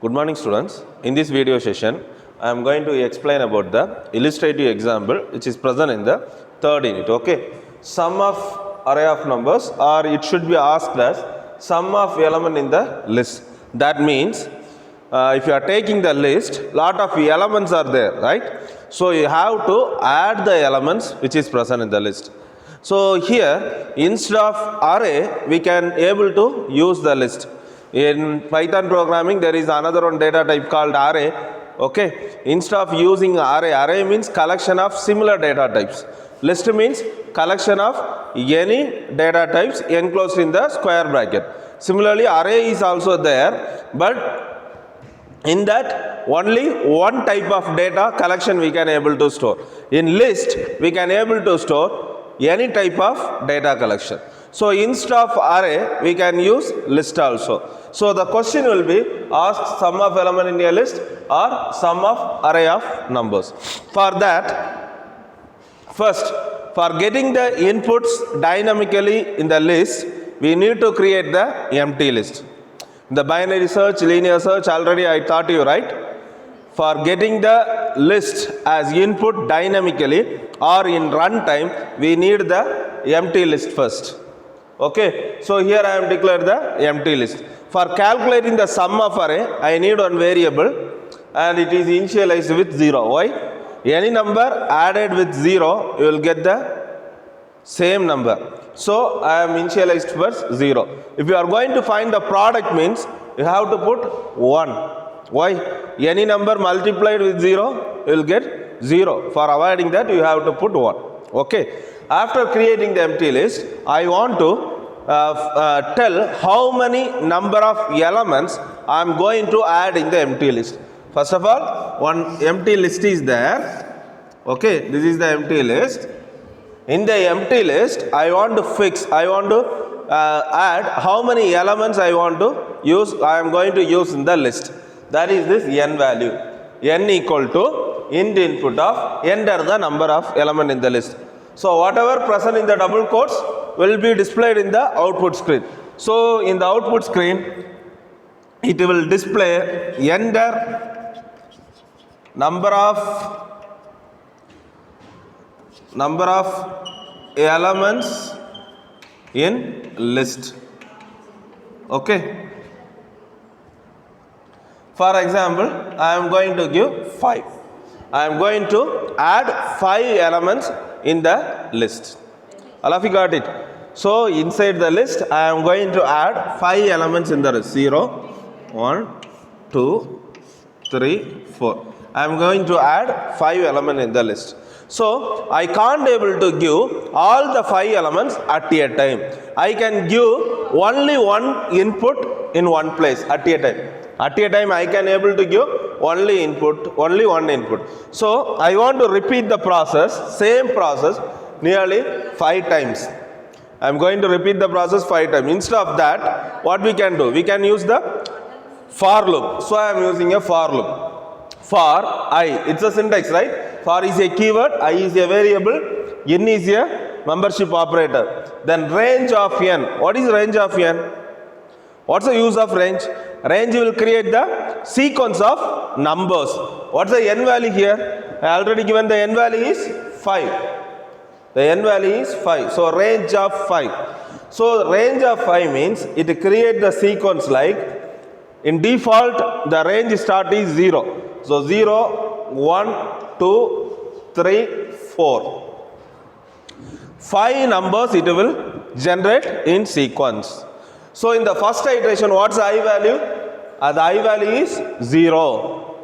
Good morning students. In this video session, I am going to explain about the illustrative example which is present in the third unit. Okay. Sum of array of numbers, or it should be asked as sum of element in the list. That means if you are taking the list, lot of elements are there, right? So you have to add the elements which is present in the list. So here instead of array we can able to use the list. In Python programming there is another one data type called array. Okay, instead of using array means collection of similar data types. List means collection of any data types enclosed in the square bracket. Similarly array is also there, but in that only one type of data collection we can able to store. In list we can able to store any type of data collection. So instead of array we can use list also. So the question will be asked sum of element in a list or sum of array of numbers. For that, first, for getting the inputs dynamically in the list, we need to create the empty list. The binary search, linear search, already I taught you, right? For getting the list as input dynamically or in runtime, we need the empty list first. Okay, so here I am declared the empty list. For calculating the sum of array, I need one variable and it is initialized with 0. Why? Any number added with 0, you will get the same number. So I am initialized first 0. If you are going to find the product means, you have to put 1. Why? Any number multiplied with 0, you will get 0. For avoiding that, you have to put 1. Okay. After creating the empty list, I want to tell how many number of elements I am going to add in the empty list. First of all, one empty list is there. Okay, this is the empty list. In the empty list, I want to add how many elements I want to use. I am going to use in the list. That is this n value. N equal to int input of enter the number of element in the list. So whatever present in the double quotes will be displayed in the output screen. So in the output screen, it will display enter number of elements in list. Okay. For example, I am going to give 5. I am going to add 5 elements in the list. All of you got it? So inside the list, I am going to add 5 elements in the list. 0, 1, 2, 3, 4. I am going to add 5 elements in the list. So I can't able to give all the 5 elements at a time. I can give only one input in one place at a time. At a time I can able to give only one input. So I want to repeat the process, same process nearly 5 times. I am going to repeat the process 5 times. Instead of that, what we can do? We can use the for loop. So I am using a for loop. For I, it's a syntax, right? For is a keyword, I is a variable, n is a membership operator. Then range of n. What is range of n? What's the use of range? Range will create the sequence of numbers. What's the n value here? I already given the n value is 5. The n value is 5. So range of 5. So range of 5 means it create the sequence like in default the range start is 0. So 0, 1, 2, 3, 4. 5 numbers it will generate in sequence. So in the first iteration, what's the I value? The I value is 0.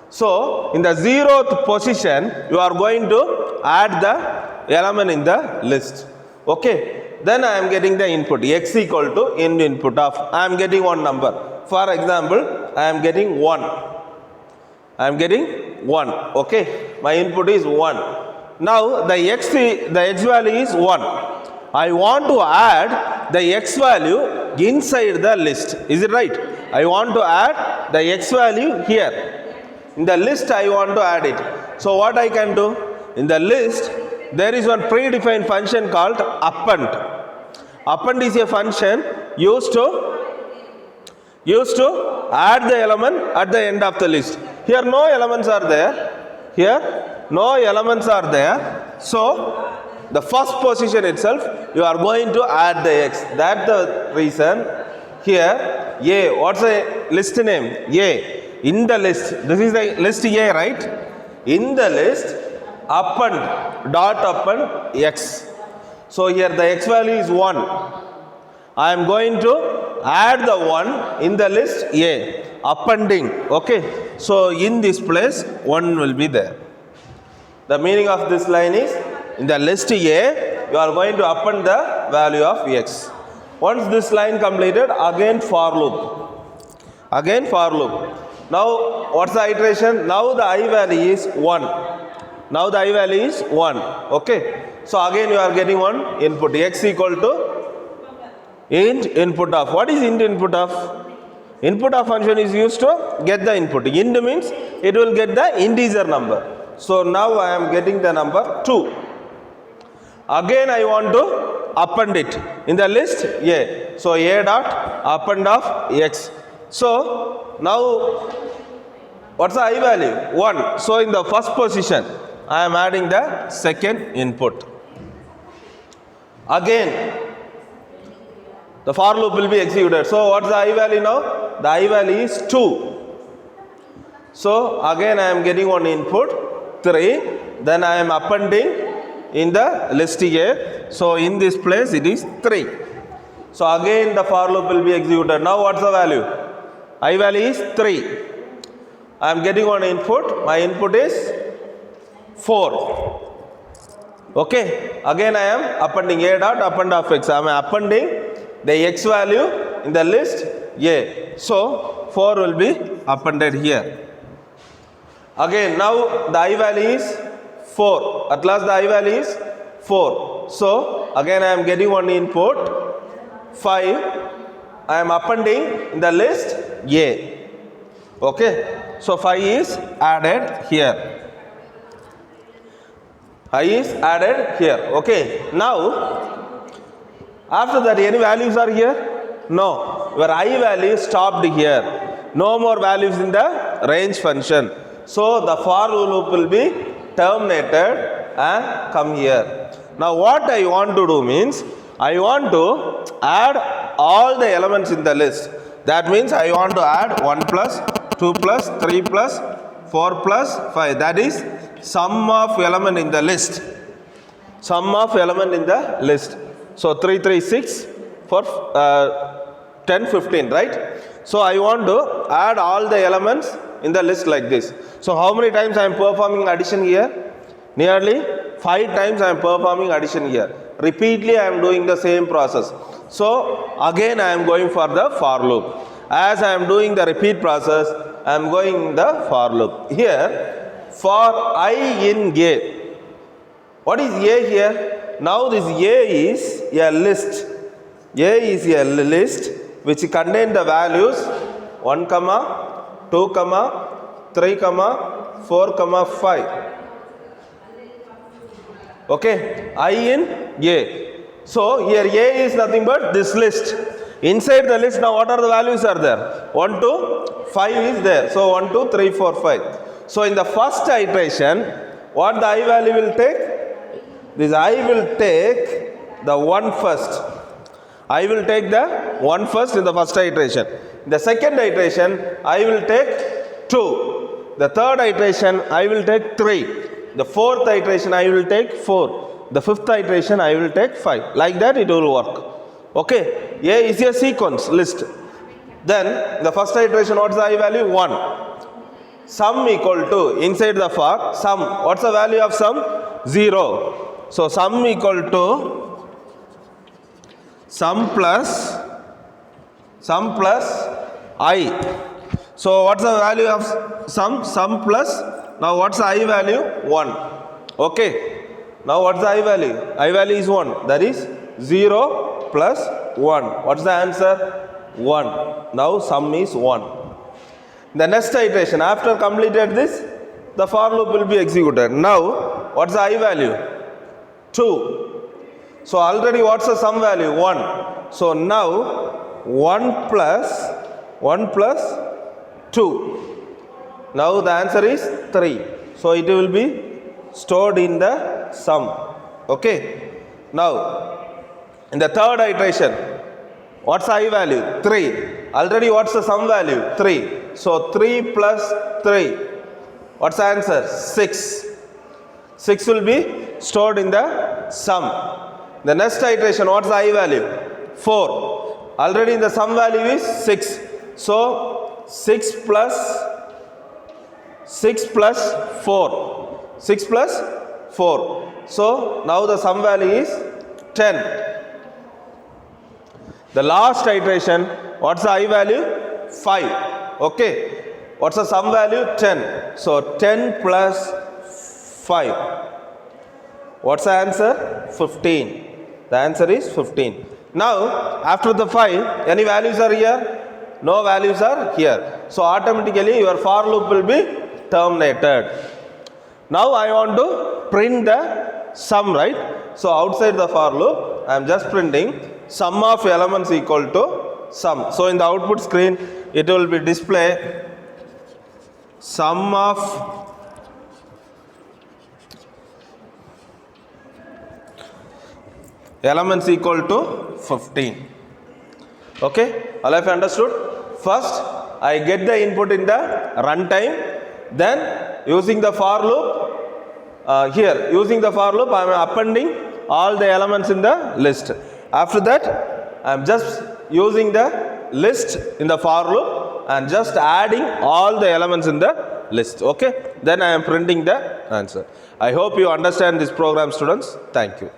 So in the 0th position, you are going to add the element in the list. Okay. Then I am getting the input x equal to input of I am getting one number. For example, I am getting 1. I am getting 1. Okay. My input is 1. Now the x value is 1. I want to add the x value inside the list. Is it right? I want to add the x value here. In the list I want to add it. So what I can do? In the list there is one predefined function called append. Append is a function used to add the element at the end of the list. Here no elements are there. Here no elements are there. So the first position itself you are going to add the x. That's the reason here A. What's the list name? A. In the list. This is the list A, right? In the list append dot append x. So here the x value is 1. I am going to add the 1 in the list A. Appending. Okay. So in this place 1 will be there. The meaning of this line is in the list A you are going to append the value of x. Once this line completed, again for loop. Again for loop. Now what's the iteration? Now the I value is 1. Now the I value is 1. Okay. So again you are getting one input. X equal to int input of. What is int input of? Input of function is used to get the input. Int means it will get the integer number. So now I am getting the number 2. Again I want to append it in the list A. So A dot append of x. So now what's the I value? 1. So in the first position I am adding the second input. Again the for loop will be executed. So what's the I value now? The I value is 2. So again I am getting one input 3. Then I am appending in the list A. So in this place it is 3. So again the for loop will be executed. Now what's the value? I value is 3. I am getting one input. My input is 4. Okay. Again I am appending A dot append of x. I am appending the x value in the list A. So 4 will be appended here. Again now the I value is 4. At last the I value is 4. So again I am getting one input 5. I am appending in the list A. Okay. So 5 is added here. I is added here. Okay. Now after that any values are here? No. Your I value stopped here. No more values in the range function. So the for loop will be terminated and come here. Now what I want to do means I want to add all the elements in the list. That means I want to add 1 plus 2 plus 3 plus 4 plus 5. That is sum of element in the list. Sum of element in the list. So 3, 3, 6 for 10, 15, right? So I want to add all the elements in the list like this. So how many times I am performing addition here? Nearly 5 times I am performing addition here. Repeatedly I am doing the same process. So again I am going for the for loop. As I am doing the repeat process, I am going in the for loop. Here for I in A. What is A here? Now this A is a list. A is a list which contains the values 1, 2, 3, 4, 5. Okay, I in A. So here A is nothing but this list. Inside the list now what are the values are there? 1, 2, 5 is there. So 1, 2, 3, 4, 5. So in the first iteration, what the I value will take? This I will take the 1 first. I will take the 1 first in the first iteration. The second iteration, I will take 2. The third iteration, I will take 3. The fourth iteration, I will take 4. The fifth iteration, I will take 5. Like that it will work. Okay. A is a sequence list. Then the first iteration, what's the I value? 1. Sum equal to, inside the for, sum. What's the value of sum? 0. So sum equal to sum plus I. So what's the value of sum? Sum plus, now what's the I value? 1. Okay. Now what's the I value? I value is 1. That is 0 plus 1. What's the answer? 1. Now sum is 1. The next iteration, after completed this, the for loop will be executed. Now what's the I value? 2. So already what's the sum value? 1. So now 1 plus 2. Now the answer is 3. So it will be stored in the sum. Okay. Now in the third iteration, what's I value? 3. Already what's the sum value? 3. So 3 plus 3. What's the answer? 6. 6 will be stored in the sum. The next iteration, what's the I value? 4. Already the sum value is 6. So 6 plus 4. 6 plus 4. So now the sum value is 10. The last iteration, what's the I value? 5. Okay. What's the sum value? 10. So 10 plus 5. What's the answer? 15. The answer is 15. Now, after the 5, any values are here? No values are here. So automatically your for loop will be terminated. Now I want to print the sum, right? So outside the for loop, I am just printing sum of elements equal to sum. So in the output screen, it will be display sum of elements equal to 15. Okay, all of you understood? First, I get the input in the runtime. Then, using the for loop, using the for loop, I am appending all the elements in the list. After that, I am just using the list in the for loop and just adding all the elements in the list. Okay, then I am printing the answer. I hope you understand this program, students. Thank you.